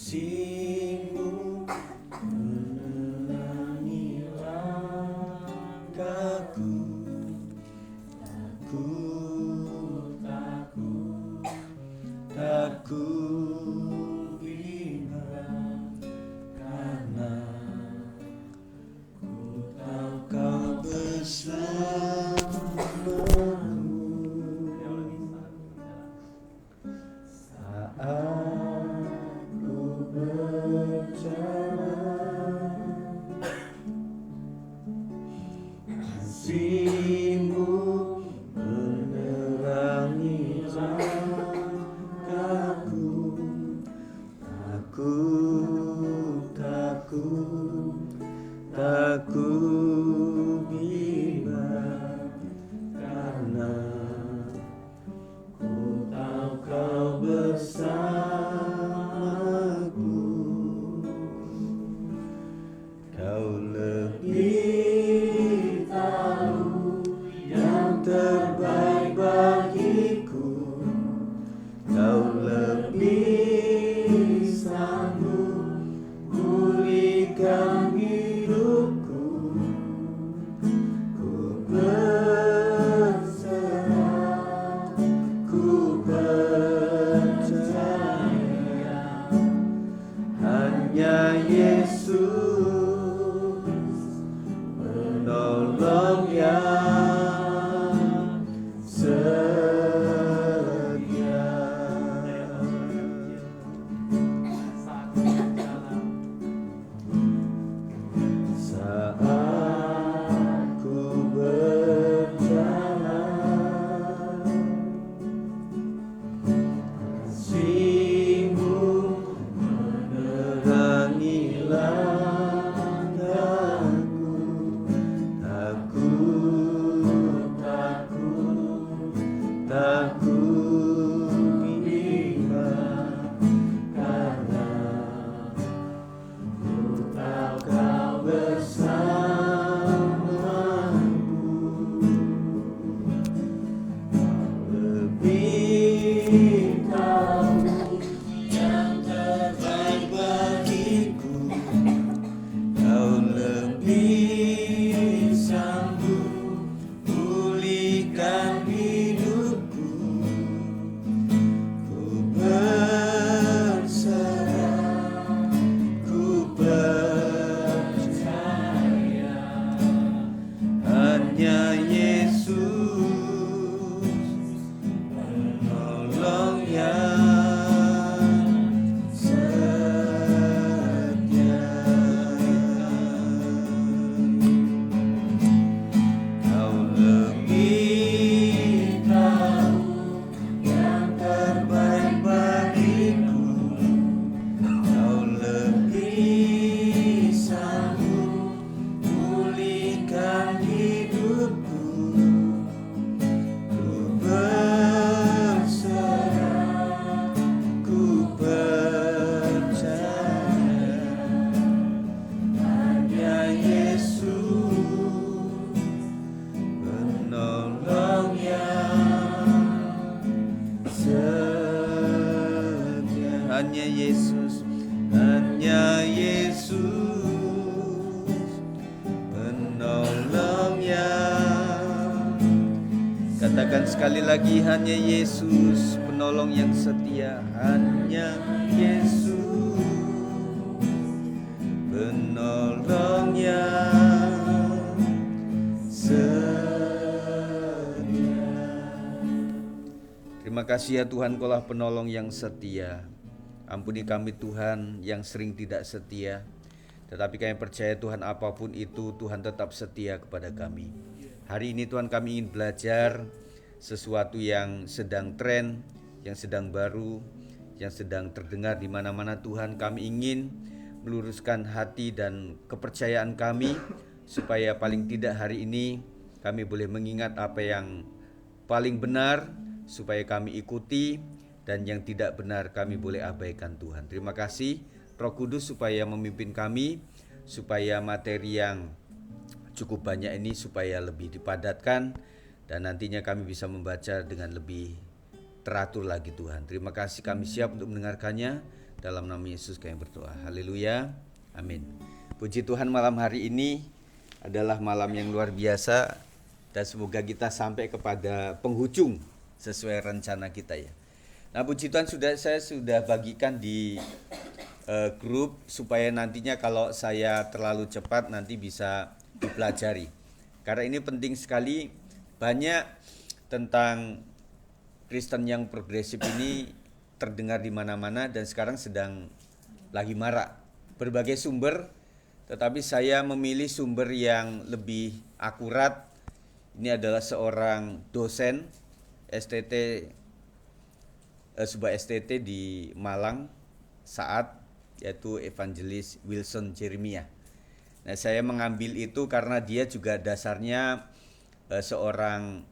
Kasih-Mu menerangi langkahku. Takut bimbang karena ku tahu Kau bersamaku. Saat ku berjalan, kasih-Mu menerangi langkahku. Takut bimbang karena ku tahu Kau bersamaku. Kau lebih tahu yang terbaik bagiku. Kau lebih sanggup pulihkan hidupku. Ku berserah, ku percaya, hanya Yesus menolong yang setia. Saat ku berjalan, kasih-Mu menerangi langkahku. Takut bimbang karena ku tahu Kau bersamaku. Lebih tahu yang terbaik bagiku. Kau lebih sanggup pulihkan hidupku. Ku berserah, ku percaya, hanya Yesus menolong yang setia. Kau lebih tahu yang terbaik bagiku. Kau lebih sanggup pulihkan hidupku. Ku berserah, ku percaya, hanya Yesus menolong yang setia. Hanya Yesus menolong yang. Katakan sekali lagi, hanya Yesus penolong yang setia. Hanya Yesus penolong yang setia. Terima kasih ya Tuhan, Kaulah penolong yang setia. Ampuni kami Tuhan yang sering tidak setia, tetapi kami percaya Tuhan apapun itu Tuhan tetap setia kepada kami. Hari ini Tuhan kami ingin belajar sesuatu yang sedang tren, yang sedang baru, yang sedang terdengar di mana-mana. Tuhan, kami ingin meluruskan hati dan kepercayaan kami supaya paling tidak hari ini kami boleh mengingat apa yang paling benar supaya kami ikuti, dan yang tidak benar kami boleh abaikan Tuhan. Terima kasih Roh Kudus supaya memimpin kami, supaya materi yang cukup banyak ini supaya lebih dipadatkan, dan nantinya kami bisa membaca dengan lebih teratur lagi Tuhan. Terima kasih, kami siap untuk mendengarkannya. Dalam nama Yesus kami berdoa. Haleluya. Amin. Puji Tuhan, malam hari ini adalah malam yang luar biasa dan semoga kita sampai kepada penghujung sesuai rencana kita ya. Nah, puji Tuhan saya sudah bagikan di grup supaya nantinya kalau saya terlalu cepat nanti bisa dipelajari. Karena ini penting sekali, banyak tentang Kristen yang progresif ini terdengar di mana-mana dan sekarang sedang lagi marak. Berbagai sumber, tetapi saya memilih sumber yang lebih akurat. Ini adalah seorang dosen STT, sebuah STT di Malang saat, yaitu Evangelis Wilson Jeremiah. Nah, saya mengambil itu karena dia juga dasarnya seorang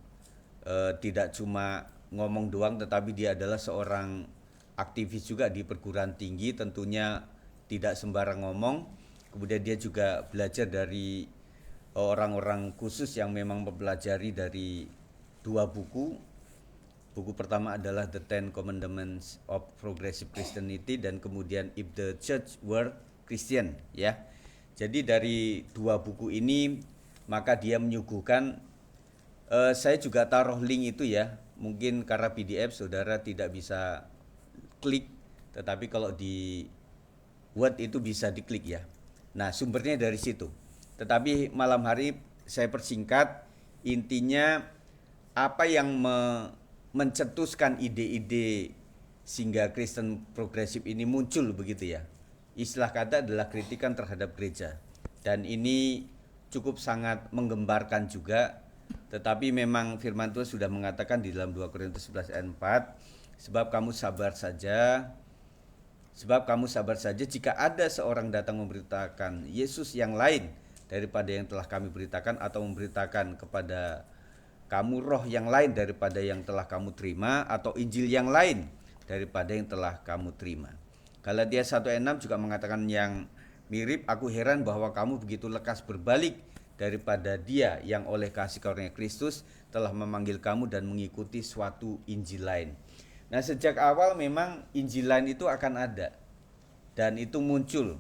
tidak cuma ngomong doang, tetapi dia adalah seorang aktivis juga di perguruan tinggi, tentunya tidak sembarang ngomong. Kemudian dia juga belajar dari orang-orang khusus yang memang mempelajari dari 2 buku. Buku pertama adalah The Ten Commandments of Progressive Christianity dan kemudian If the Church Were Christian ya. Jadi dari 2 buku ini maka dia menyuguhkan, saya juga taruh link itu ya. Mungkin karena PDF saudara tidak bisa klik, tetapi kalau di Word itu bisa diklik ya. Nah, sumbernya dari situ. Tetapi malam hari saya persingkat, intinya apa yang mencetuskan ide-ide sehingga Kristen progresif ini muncul begitu ya. Istilah kata adalah kritikan terhadap gereja. Dan ini cukup sangat menggembarkan juga, tetapi memang firman Tuhan sudah mengatakan di dalam 2 Korintus 11 ayat 4, Sebab kamu sabar saja jika ada seorang datang memberitakan Yesus yang lain daripada yang telah kami beritakan, atau memberitakan kepada kamu roh yang lain daripada yang telah kamu terima, atau Injil yang lain daripada yang telah kamu terima. Galatia 1 ayat 6 juga mengatakan yang mirip, aku heran bahwa kamu begitu lekas berbalik daripada dia yang oleh kasih karunia Kristus telah memanggil kamu dan mengikuti suatu Injil lain. Nah, sejak awal memang Injil lain itu akan ada dan itu muncul.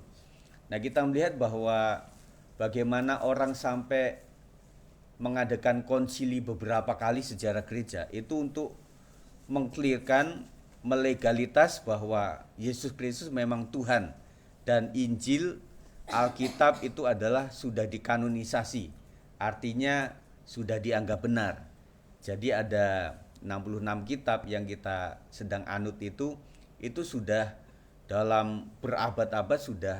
Nah, kita melihat bahwa bagaimana orang sampai mengadakan konsili beberapa kali sejarah gereja itu untuk mengklirkan melegalitas bahwa Yesus Kristus memang Tuhan dan Injil Alkitab itu adalah sudah dikanonisasi, artinya sudah dianggap benar. Jadi ada 66 kitab yang kita sedang anut itu sudah dalam berabad-abad sudah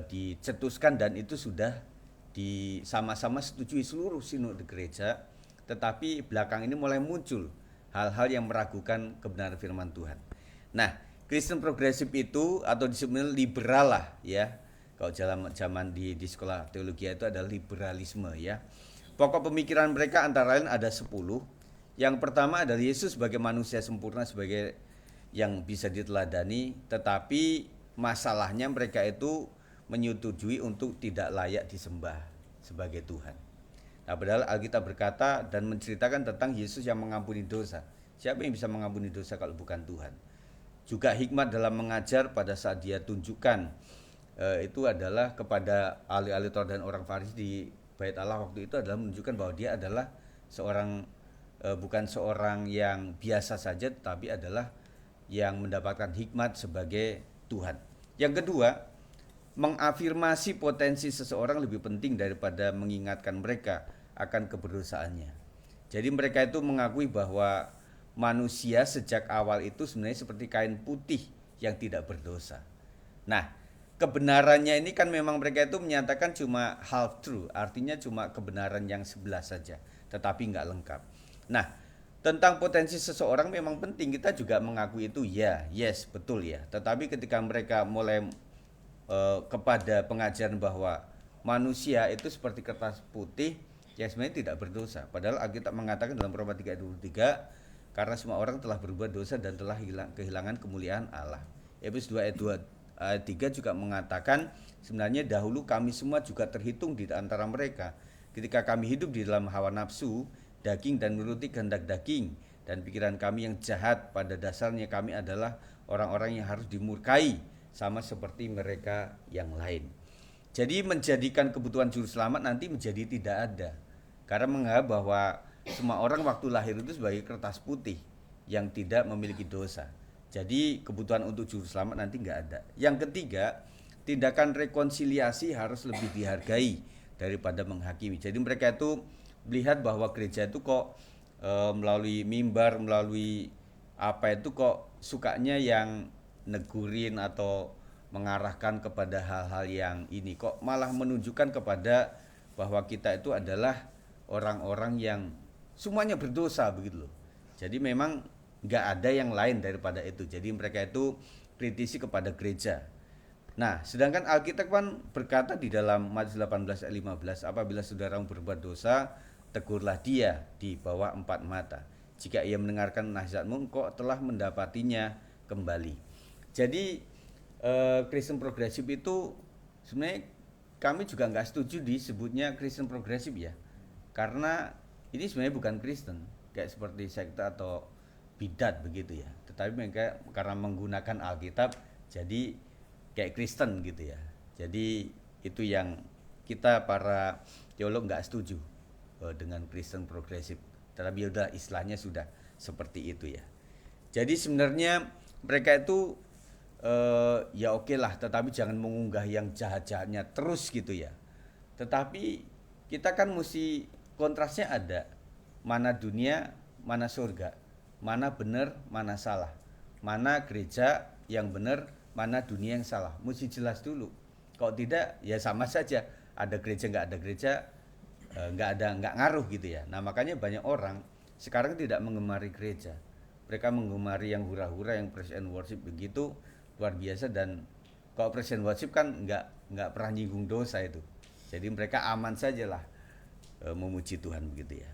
dicetuskan dan itu sudah sama-sama setujui seluruh sinode gereja. Tetapi belakang ini mulai muncul hal-hal yang meragukan kebenaran firman Tuhan. Nah, Kristen progresif itu atau disebut liberal lah ya. Kalau zaman di sekolah teologi itu adalah liberalisme ya. Pokok pemikiran mereka antara lain ada 10. Yang pertama adalah Yesus sebagai manusia sempurna, sebagai yang bisa diteladani, tetapi masalahnya mereka itu menyetujui untuk tidak layak disembah sebagai Tuhan. Nah, padahal Alkitab berkata dan menceritakan tentang Yesus yang mengampuni dosa. Siapa yang bisa mengampuni dosa kalau bukan Tuhan? Juga hikmat dalam mengajar pada saat dia tunjukkan itu adalah kepada ahli-ahli Taurat dan orang Farisi di Bait Allah waktu itu adalah menunjukkan bahwa dia adalah seorang bukan seorang yang biasa saja, tetapi adalah yang mendapatkan hikmat sebagai Tuhan. Yang kedua, mengafirmasi potensi seseorang lebih penting daripada mengingatkan mereka akan keberdosaannya. Jadi mereka itu mengakui bahwa manusia sejak awal itu sebenarnya seperti kain putih yang tidak berdosa. Nah, kebenarannya ini kan memang mereka itu menyatakan cuma half true, artinya cuma kebenaran yang sebelah saja, tetapi nggak lengkap. Nah, tentang potensi seseorang memang penting, kita juga mengakui itu ya, yes, betul ya. Tetapi ketika mereka mulai kepada pengajaran bahwa manusia itu seperti kertas putih yang sebenarnya tidak berdosa. Padahal Alkitab mengatakan dalam Roma 3:23, karena semua orang telah berbuat dosa dan telah kehilangan kemuliaan Allah. Efesus 2 ayat 3 juga mengatakan sebenarnya dahulu kami semua juga terhitung di antara mereka. Ketika kami hidup di dalam hawa nafsu, daging dan menuruti kehendak daging dan pikiran kami yang jahat, pada dasarnya kami adalah orang-orang yang harus dimurkai sama seperti mereka yang lain. Jadi menjadikan kebutuhan juru selamat nanti menjadi tidak ada. Karena menganggap bahwa semua orang waktu lahir itu sebagai kertas putih yang tidak memiliki dosa. Jadi kebutuhan untuk juru selamat nanti nggak ada. Yang ketiga, tindakan rekonsiliasi harus lebih dihargai daripada menghakimi. Jadi mereka itu melihat bahwa gereja itu kok melalui mimbar, melalui apa itu kok sukanya yang negurin atau mengarahkan kepada hal-hal yang ini, kok malah menunjukkan kepada bahwa kita itu adalah orang-orang yang semuanya berdosa begitu loh. Jadi memang nggak ada yang lain daripada itu. Jadi mereka itu kritisi kepada gereja. Nah, sedangkan Alkitab kan berkata di dalam Matius 18 ayat 15, apabila saudaramu berbuat dosa, tegurlah dia di bawah 4 mata. Jika ia mendengarkan nasihatmu, engkau telah mendapatinya kembali. Jadi Kristen progresif itu sebenarnya kami juga nggak setuju disebutnya Kristen progresif ya, karena ini sebenarnya bukan Kristen kayak seperti sekte atau bidat begitu ya, tetapi mereka karena menggunakan Alkitab jadi kayak Kristen gitu ya. Jadi itu yang kita para teolog nggak setuju dengan Kristen progresif, tetapi udah istilahnya sudah seperti itu ya. Jadi sebenarnya mereka itu ya oke lah, tetapi jangan mengunggah yang jahat-jahatnya terus gitu ya. Tetapi kita kan mesti kontrasnya ada, mana dunia, mana surga, mana benar, mana salah, mana gereja yang benar, mana dunia yang salah, mesti jelas dulu. Kalau tidak ya sama saja, ada gereja nggak ada gereja, nggak ngaruh gitu ya. Nah makanya banyak orang sekarang tidak mengemari gereja, mereka mengemari yang hura-hura, yang praise and worship begitu luar biasa. Dan kalau praise and worship kan nggak pernah nyinggung dosa itu, jadi mereka aman sajalah memuji Tuhan begitu ya.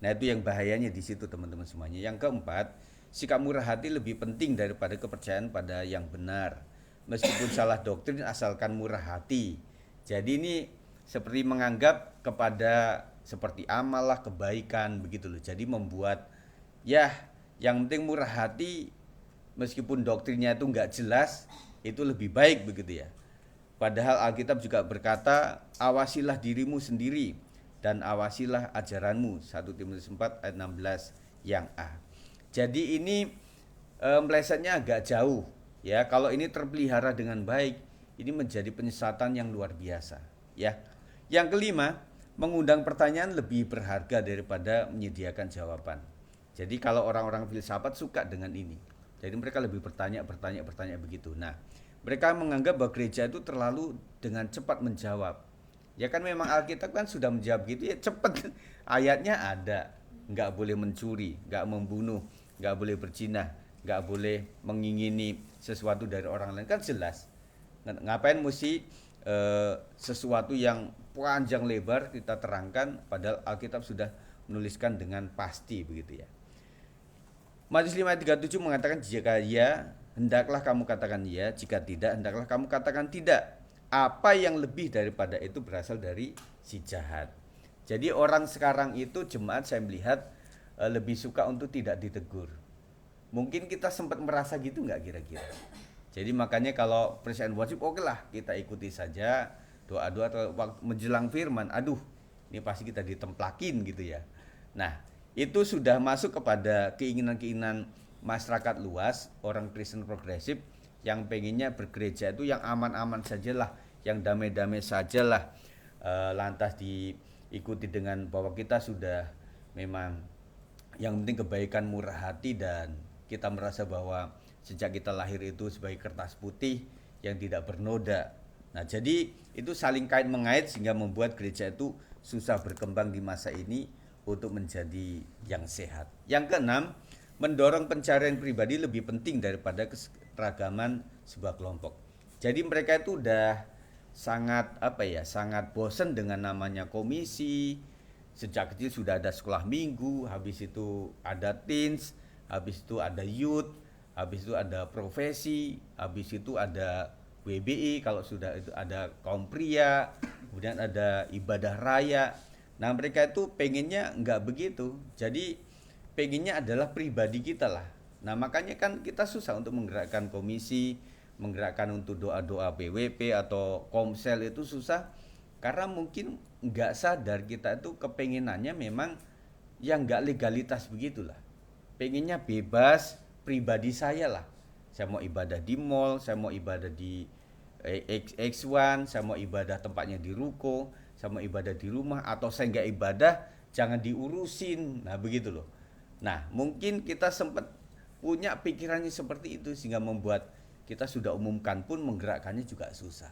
Nah itu yang bahayanya di situ teman-teman semuanya. Yang keempat, sikap murah hati lebih penting daripada kepercayaan pada yang benar. Meskipun salah doktrin asalkan murah hati. Jadi ini seperti menganggap kepada seperti amal lah, kebaikan begitu loh. Jadi membuat ya yang penting murah hati, meskipun doktrinnya itu nggak jelas, itu lebih baik begitu ya. Padahal Alkitab juga berkata, awasilah dirimu sendiri dan awasilah ajaranmu. 1 Timotius 4 ayat 16 yang A. Jadi ini melesetnya agak jauh ya. Kalau ini terpelihara dengan baik, ini menjadi penyesatan yang luar biasa ya. Yang kelima, mengundang pertanyaan lebih berharga daripada menyediakan jawaban. Jadi kalau orang-orang filsafat suka dengan ini. Jadi mereka lebih bertanya begitu. Nah, mereka menganggap bahwa gereja itu terlalu dengan cepat menjawab. Ya kan memang Alkitab kan sudah menjawab gitu ya, cepat. Ayatnya ada, nggak boleh mencuri, nggak membunuh, nggak boleh berzina, nggak boleh mengingini sesuatu dari orang lain, kan jelas. Ngapain mesti sesuatu yang panjang lebar kita terangkan, padahal Alkitab sudah menuliskan dengan pasti begitu ya. Matius 5 ayat 37 mengatakan, jika ya, hendaklah kamu katakan ya, jika tidak, hendaklah kamu katakan tidak. Apa yang lebih daripada itu berasal dari si jahat. Jadi orang sekarang itu, jemaat saya melihat lebih suka untuk tidak ditegur. Mungkin kita sempat merasa gitu nggak kira-kira? Jadi makanya kalau praise and worship oke lah, kita ikuti saja doa-doa atau waktu menjelang firman, aduh ini pasti kita ditemplakin gitu ya. Nah itu sudah masuk kepada keinginan-keinginan masyarakat luas, orang Kristen progresif yang pengennya bergereja itu yang aman-aman sajalah, yang damai-damai sajalah, lantas diikuti dengan bahwa kita sudah memang yang penting kebaikan, murah hati, dan kita merasa bahwa sejak kita lahir itu sebagai kertas putih yang tidak bernoda. Nah jadi itu saling kait mengait sehingga membuat gereja itu susah berkembang di masa ini untuk menjadi yang sehat. Yang keenam, mendorong pencarian pribadi lebih penting daripada keseragaman sebuah kelompok. Jadi mereka itu udah sangat sangat bosan dengan namanya komisi. Sejak kecil sudah ada sekolah minggu, habis itu ada teens, habis itu ada youth, habis itu ada profesi, habis itu ada WBI, kalau sudah itu ada kaum pria, kemudian ada ibadah raya. Nah mereka itu pengennya nggak begitu, jadi pengennya adalah pribadi kita lah. Nah makanya kan kita susah untuk menggerakkan komisi, menggerakkan untuk doa-doa PWP atau komsel itu susah, karena mungkin nggak sadar kita itu kepengenannya memang yang nggak legalitas begitulah. Pengennya bebas pribadi saya lah. Saya mau ibadah di mall, saya mau ibadah di X1, saya mau ibadah tempatnya di ruko, saya mau ibadah di rumah, atau saya nggak ibadah jangan diurusin. Nah begitu loh. Nah mungkin kita sempat punya pikirannya seperti itu sehingga membuat kita sudah umumkan pun menggerakkannya juga susah.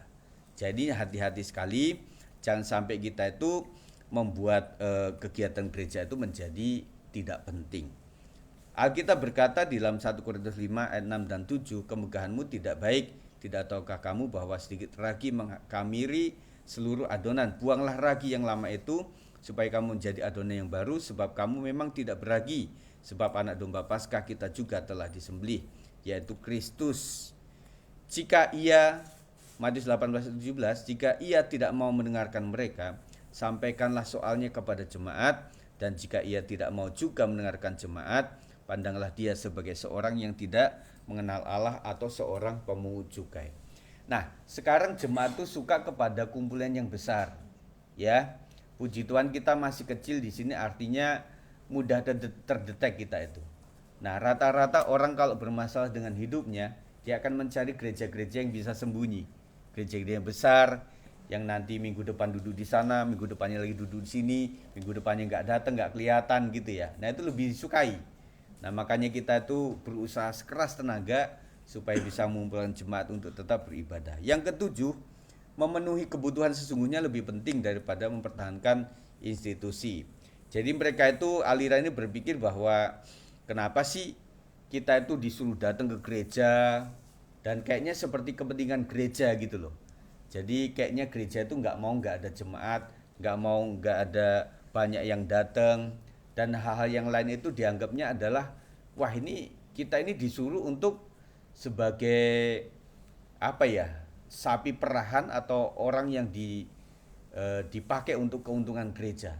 Jadi hati-hati sekali, jangan sampai kita itu membuat kegiatan gereja itu menjadi tidak penting. Alkitab berkata di dalam 1 Korintus 5 ayat 6 dan 7, kemegahanmu tidak baik, tidak tahukah kamu bahwa sedikit ragi mengkamiri seluruh adonan. Buanglah ragi yang lama itu supaya kamu menjadi adonan yang baru, sebab kamu memang tidak beragi, sebab anak domba Paskah kita juga telah disembelih, yaitu Kristus. Jika ia, Matius 18:17, jika ia tidak mau mendengarkan mereka, sampaikanlah soalnya kepada jemaat, dan jika ia tidak mau juga mendengarkan jemaat, pandanglah dia sebagai seorang yang tidak mengenal Allah atau seorang pemungut cukai. Nah, sekarang jemaat itu suka kepada kumpulan yang besar. Ya. Puji Tuhan kita masih kecil di sini, artinya mudah terdetek kita itu. Nah, rata-rata orang kalau bermasalah dengan hidupnya, dia akan mencari gereja-gereja yang bisa sembunyi. Gereja-gereja yang besar, yang nanti minggu depan duduk di sana, minggu depannya lagi duduk di sini, minggu depannya nggak datang, nggak kelihatan gitu ya. Nah itu lebih disukai. Nah makanya kita itu berusaha sekeras tenaga supaya bisa mengumpulkan jemaat untuk tetap beribadah. Yang ketujuh, memenuhi kebutuhan sesungguhnya lebih penting daripada mempertahankan institusi. Jadi mereka itu aliran ini berpikir bahwa kenapa sih kita itu disuruh datang ke gereja, dan kayaknya seperti kepentingan gereja gitu loh. Jadi kayaknya gereja itu nggak ada jemaat, nggak ada banyak yang datang, dan hal-hal yang lain itu dianggapnya adalah wah ini kita ini disuruh untuk sebagai apa ya, sapi perahan atau orang yang dipakai untuk keuntungan gereja.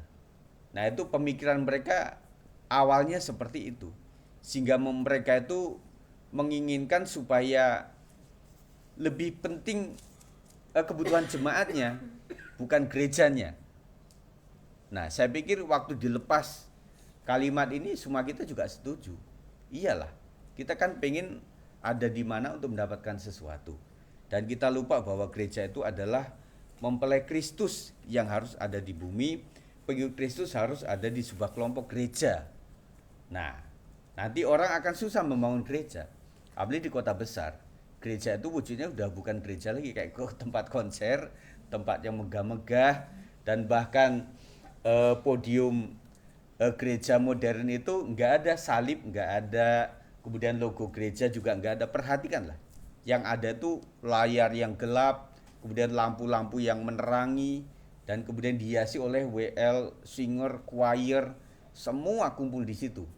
Nah itu pemikiran mereka awalnya seperti itu, sehingga mereka itu menginginkan supaya lebih penting kebutuhan jemaatnya, bukan gerejanya. Nah saya pikir waktu dilepas kalimat ini semua kita juga setuju. Iyalah, kita kan pengen ada di mana untuk mendapatkan sesuatu. Dan kita lupa bahwa gereja itu adalah mempelai Kristus yang harus ada di bumi. Pengikut Kristus harus ada di sebuah kelompok gereja. Nah, nanti orang akan susah membangun gereja, apalagi di kota besar. Gereja itu wujudnya udah bukan gereja lagi, kayak tempat konser, tempat yang megah-megah, dan bahkan podium gereja modern itu nggak ada salib, nggak ada, kemudian logo gereja juga nggak ada. Perhatikanlah, yang ada itu layar yang gelap, kemudian lampu-lampu yang menerangi, dan kemudian dihiasi oleh WL, singer, choir, semua kumpul di situ.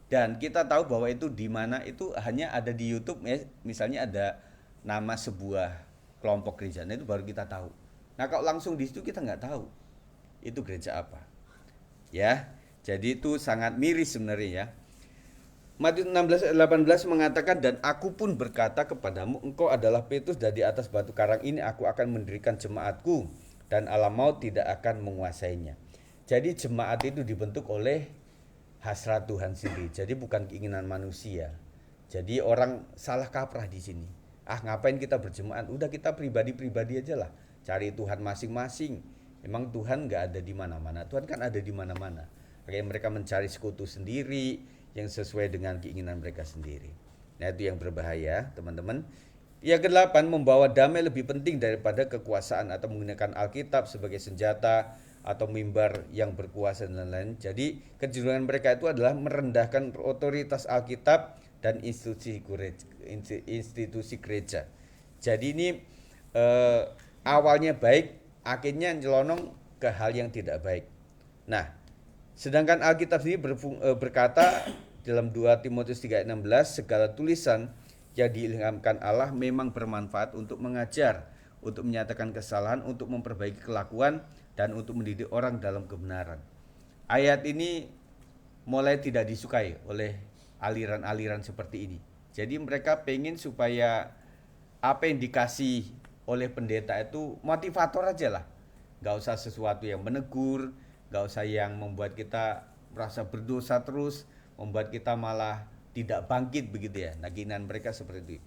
Dan kita tahu bahwa itu di mana itu hanya ada di YouTube, misalnya ada nama sebuah kelompok gereja, nah itu baru kita tahu. Nah kalau langsung di situ kita nggak tahu itu gereja apa, ya. Jadi itu sangat miris sebenarnya ya. Matius 16:18 mengatakan, dan aku pun berkata kepadamu, engkau adalah Petrus, dan di atas batu karang ini aku akan mendirikan jemaatku, dan alam maut tidak akan menguasainya. Jadi jemaat itu dibentuk oleh hasrat Tuhan sendiri. Jadi bukan keinginan manusia. Jadi orang salah kaprah di sini. Ah ngapain kita berjemaat? Udah kita pribadi-pribadi aja lah. Cari Tuhan masing-masing. Memang Tuhan nggak ada di mana-mana. Tuhan kan ada di mana-mana. Kayak mereka mencari sekutu sendiri yang sesuai dengan keinginan mereka sendiri. Nah itu yang berbahaya teman-teman. Yang kedelapan, membawa damai lebih penting daripada kekuasaan atau menggunakan Alkitab sebagai senjata atau mimbar yang berkuasa dan lain-lain. Jadi kecenderungan mereka itu adalah merendahkan otoritas Alkitab dan institusi gereja. Jadi ini awalnya baik, akhirnya nyelonong ke hal yang tidak baik. Nah, sedangkan Alkitab sendiri berkata dalam 2 Timotius 3:16, segala tulisan yang diilhamkan Allah memang bermanfaat untuk mengajar, untuk menyatakan kesalahan, untuk memperbaiki kelakuan, dan untuk mendidik orang dalam kebenaran. Ayat ini mulai tidak disukai oleh aliran-aliran seperti ini. Jadi mereka pengen supaya apa yang dikasih oleh pendeta itu motivator aja lah. Gak usah sesuatu yang menegur, gak usah yang membuat kita merasa berdosa terus, membuat kita malah tidak bangkit begitu ya. Nah, keinginan mereka seperti itu.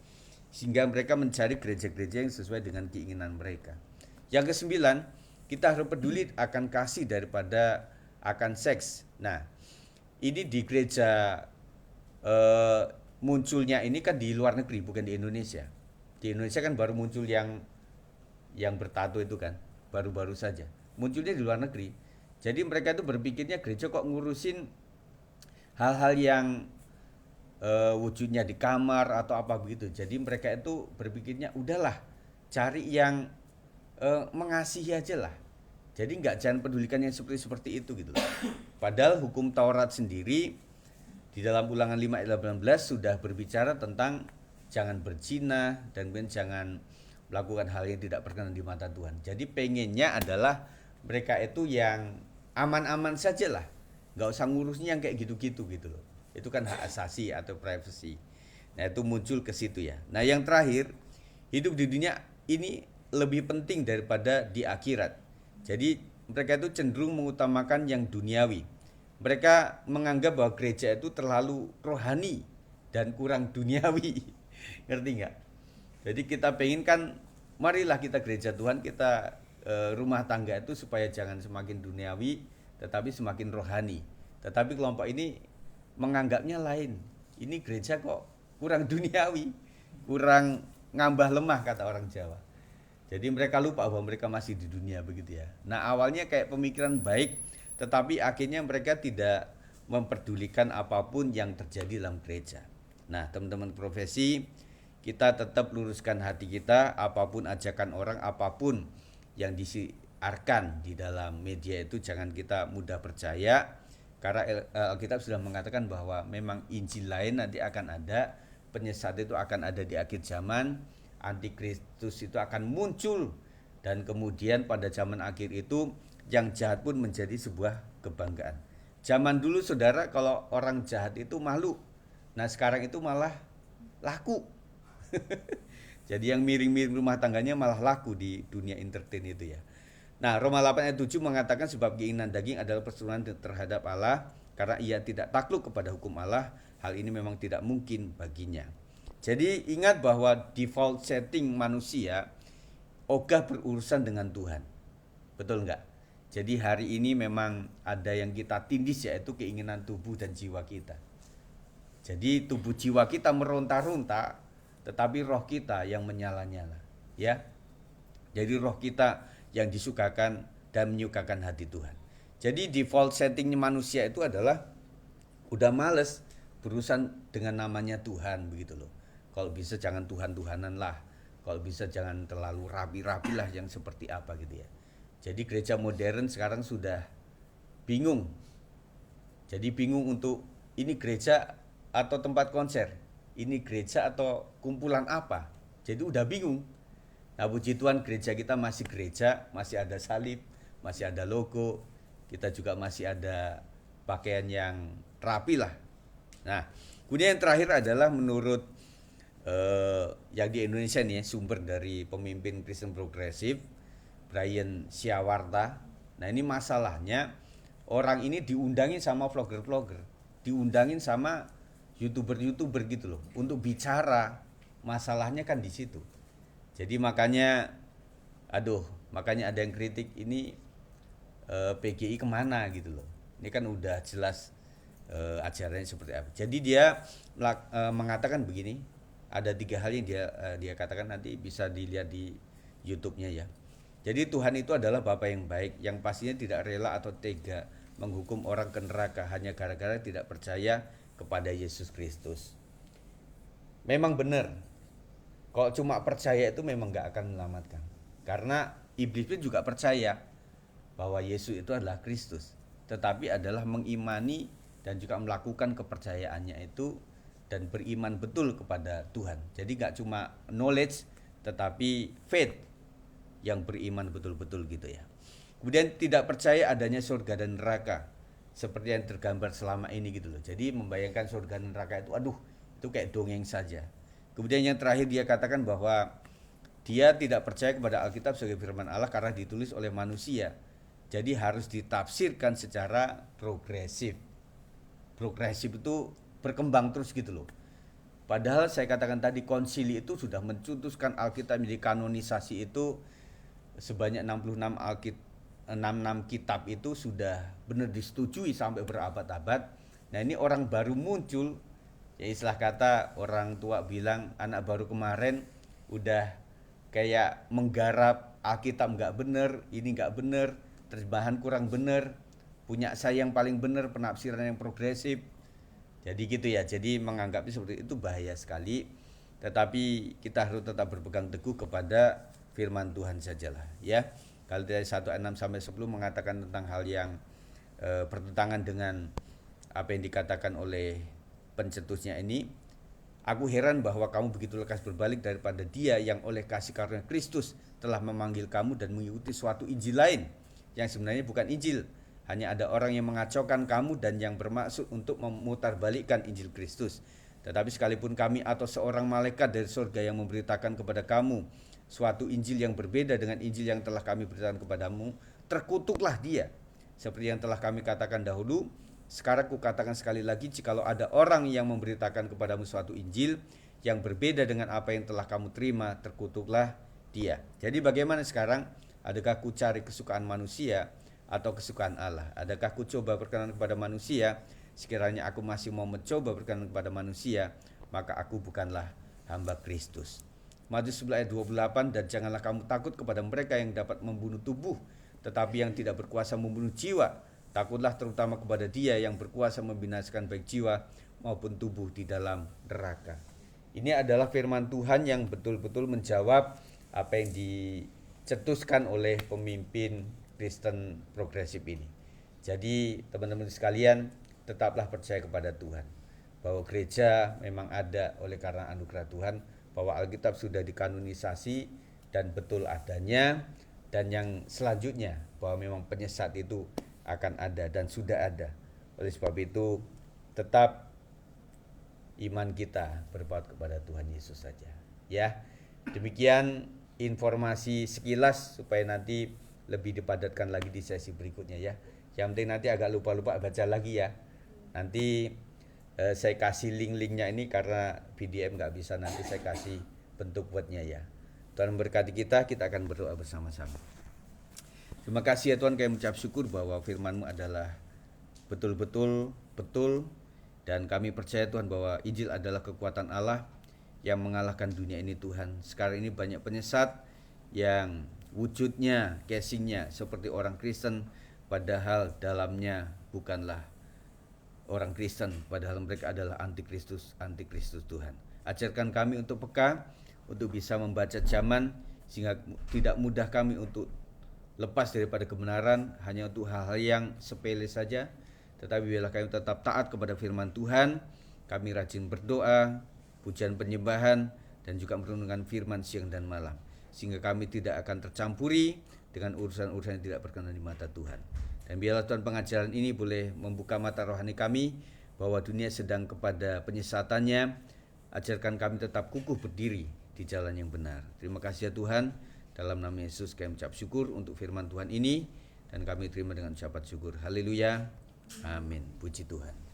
Sehingga mereka mencari gereja-gereja yang sesuai dengan keinginan mereka. Yang kesembilan, kita harus peduli akan kasih daripada akan seks. Nah, ini di gereja munculnya ini kan di luar negeri, bukan di Indonesia. Di Indonesia kan baru muncul yang bertato itu kan, baru-baru saja. Munculnya di luar negeri. Jadi mereka itu berpikirnya gereja kok ngurusin hal-hal yang wujudnya di kamar atau apa begitu. Jadi mereka itu berpikirnya udahlah cari yang mengasihi aja lah. Jadi jangan pedulikan yang seperti itu gitu. Padahal hukum Taurat sendiri di dalam Ulangan 5 ayat 18 sudah berbicara tentang jangan berzina dan jangan melakukan hal yang tidak berkenan di mata Tuhan. Jadi pengennya adalah mereka itu yang aman-aman saja lah, nggak usah ngurusnya yang kayak gitu-gitu gitu loh. Itu kan hak asasi atau privacy. Nah itu muncul ke situ ya. Nah yang terakhir, hidup di dunia ini lebih penting daripada di akhirat. Jadi mereka itu cenderung mengutamakan yang duniawi. Mereka menganggap bahwa gereja itu terlalu rohani dan kurang duniawi. Ngerti nggak? Jadi kita pengen kan, marilah kita gereja Tuhan, kita rumah tangga itu supaya jangan semakin duniawi, tetapi semakin rohani. Tetapi kelompok ini menganggapnya lain. Ini gereja kok kurang duniawi, kurang ngambah lemah kata orang Jawa. Jadi mereka lupa bahwa mereka masih di dunia begitu ya. Nah awalnya kayak pemikiran baik, tetapi akhirnya mereka tidak memperdulikan apapun yang terjadi dalam gereja. Nah teman-teman profesi, kita tetap luruskan hati kita, apapun ajakan orang, apapun yang disiarkan di dalam media itu jangan kita mudah percaya. Karena Alkitab sudah mengatakan bahwa memang Injil lain nanti akan ada, penyesat itu akan ada di akhir zaman, antikristus itu akan muncul, dan kemudian pada zaman akhir itu yang jahat pun menjadi sebuah kebanggaan. Zaman dulu saudara kalau orang jahat itu malu, nah sekarang itu malah laku. Jadi yang miring-miring rumah tangganya malah laku di dunia entertain itu ya. Nah, Roma 8 ayat 7 mengatakan sebab keinginan daging adalah perseteruan terhadap Allah karena ia tidak takluk kepada hukum Allah, hal ini memang tidak mungkin baginya. Jadi ingat bahwa default setting manusia ogah berurusan dengan Tuhan. Betul enggak? Jadi hari ini memang ada yang kita tindis yaitu keinginan tubuh dan jiwa kita. Jadi tubuh jiwa kita meronta-ronta, tetapi roh kita yang menyala-nyala, ya. Jadi roh kita yang disukakan dan menyukakan hati Tuhan. Jadi default settingnya manusia itu adalah udah males berurusan dengan namanya Tuhan begitu loh. Kalau bisa jangan Tuhan-Tuhanan lah. Kalau bisa jangan terlalu rapi-rapi lah yang seperti apa gitu ya. Jadi gereja modern sekarang sudah bingung. Jadi bingung untuk ini gereja atau tempat konser, ini gereja atau kumpulan apa. Jadi udah bingung. Nah puji Tuhan gereja kita masih gereja, masih ada salib, masih ada logo, kita juga masih ada pakaian yang rapi lah. Nah kemudian yang terakhir adalah menurut yang di Indonesia nih sumber dari pemimpin Kristen progresif Brian Syawarta. Nah ini masalahnya orang ini diundangin sama vlogger-vlogger, diundangin sama YouTuber-YouTuber gitu loh untuk bicara. Masalahnya kan di situ. Jadi makanya makanya ada yang kritik ini PGI kemana gitu loh. Ini kan udah jelas ajarannya seperti apa. Jadi dia mengatakan begini, ada 3 hal yang dia katakan, nanti bisa dilihat di YouTube-nya ya. Jadi Tuhan itu adalah Bapa yang baik, yang pastinya tidak rela atau tega menghukum orang ke neraka hanya gara-gara tidak percaya kepada Yesus Kristus. Memang benar, kalau cuma percaya itu memang gak akan menyelamatkan. Karena iblis pun juga percaya bahwa Yesus itu adalah Kristus, tetapi adalah mengimani dan juga melakukan kepercayaannya itu dan beriman betul kepada Tuhan. Jadi gak cuma knowledge, tetapi faith yang beriman betul-betul gitu ya. Kemudian tidak percaya adanya surga dan neraka. seperti yang tergambar selama ini gitu loh. Jadi membayangkan surga dan neraka itu, aduh, itu kayak dongeng saja. Kemudian yang terakhir dia katakan bahwa dia tidak percaya kepada Alkitab sebagai firman Allah karena ditulis oleh manusia. Jadi harus ditafsirkan secara progresif. Progresif itu berkembang terus gitu loh. Padahal saya katakan tadi konsili itu sudah mencetuskan Alkitab menjadi kanonisasi itu sebanyak 66 kitab itu sudah benar disetujui sampai berabad-abad. Nah ini orang baru muncul, ya istilah kata orang tua bilang anak baru kemarin udah kayak menggarap Alkitab nggak bener, ini nggak bener, terjemahan kurang bener, punya saya yang paling bener, penafsiran yang progresif. Jadi gitu ya, jadi menganggapnya seperti itu bahaya sekali. Tetapi kita harus tetap berpegang teguh kepada firman Tuhan sajalah ya. Kalau dari 1 ayat 6 sampai 10 mengatakan tentang hal yang bertentangan dengan apa yang dikatakan oleh pencetusnya ini. Aku heran bahwa kamu begitu lekas berbalik daripada Dia yang oleh kasih karunia Kristus telah memanggil kamu dan mengikuti suatu Injil lain yang sebenarnya bukan Injil. Hanya ada orang yang mengacaukan kamu dan yang bermaksud untuk memutarbalikkan Injil Kristus. Tetapi sekalipun kami atau seorang malaikat dari surga yang memberitakan kepada kamu suatu Injil yang berbeda dengan Injil yang telah kami beritakan kepadamu, terkutuklah dia. Seperti yang telah kami katakan dahulu, sekarang kukatakan sekali lagi, jikalau ada orang yang memberitakan kepadamu suatu Injil yang berbeda dengan apa yang telah kamu terima, terkutuklah dia. Jadi bagaimana sekarang? Adakah ku cari kesukaan manusia atau kesukaan Allah? Adakah ku coba berkenan kepada manusia? Sekiranya aku masih mau mencoba berkenan kepada manusia, maka aku bukanlah hamba Kristus. Matius 11 ayat 28, dan janganlah kamu takut kepada mereka yang dapat membunuh tubuh, tetapi yang tidak berkuasa membunuh jiwa. Takutlah terutama kepada Dia yang berkuasa membinasakan baik jiwa maupun tubuh di dalam neraka. Ini adalah firman Tuhan yang betul-betul menjawab apa yang dicetuskan oleh pemimpin Kristen progresif ini. Jadi teman-teman sekalian, tetaplah percaya kepada Tuhan bahwa gereja memang ada oleh karena anugerah Tuhan, bahwa Alkitab sudah dikanonisasi dan betul adanya, dan yang selanjutnya bahwa memang penyesat itu akan ada dan sudah ada. Oleh sebab itu tetap iman kita berpaut kepada Tuhan Yesus saja ya. Demikian informasi sekilas supaya nanti lebih dipadatkan lagi di sesi berikutnya ya. Yang penting nanti agak lupa-lupa baca lagi ya. Nanti saya kasih link-linknya ini karena PDF nggak bisa, nanti saya kasih bentuk buatnya ya. Tuhan memberkati kita akan berdoa bersama-sama. Terima kasih ya Tuhan, kami mengucap syukur bahwa firman-Mu adalah betul-betul betul, dan kami percaya Tuhan bahwa Injil adalah kekuatan Allah yang mengalahkan dunia ini Tuhan. Sekarang ini banyak penyesat yang wujudnya, casingnya seperti orang Kristen, padahal dalamnya bukanlah orang Kristen, padahal mereka adalah antikristus Tuhan. Ajarkan kami untuk peka, untuk bisa membaca zaman, sehingga tidak mudah kami untuk lepas daripada kebenaran hanya untuk hal-hal yang sepele saja, tetapi biarlah kami tetap taat kepada firman Tuhan. Kami rajin berdoa, pujian penyembahan, dan juga merenungkan firman siang dan malam, sehingga kami tidak akan tercampuri dengan urusan-urusan yang tidak berkenan di mata Tuhan. Dan biarlah Tuhan pengajaran ini boleh membuka mata rohani kami bahwa dunia sedang kepada penyesatannya. Ajarkan kami tetap kukuh berdiri di jalan yang benar. Terima kasih ya Tuhan. Dalam nama Yesus kami ucap syukur untuk firman Tuhan ini, dan kami terima dengan ucapan syukur. Haleluya. Amin. Puji Tuhan.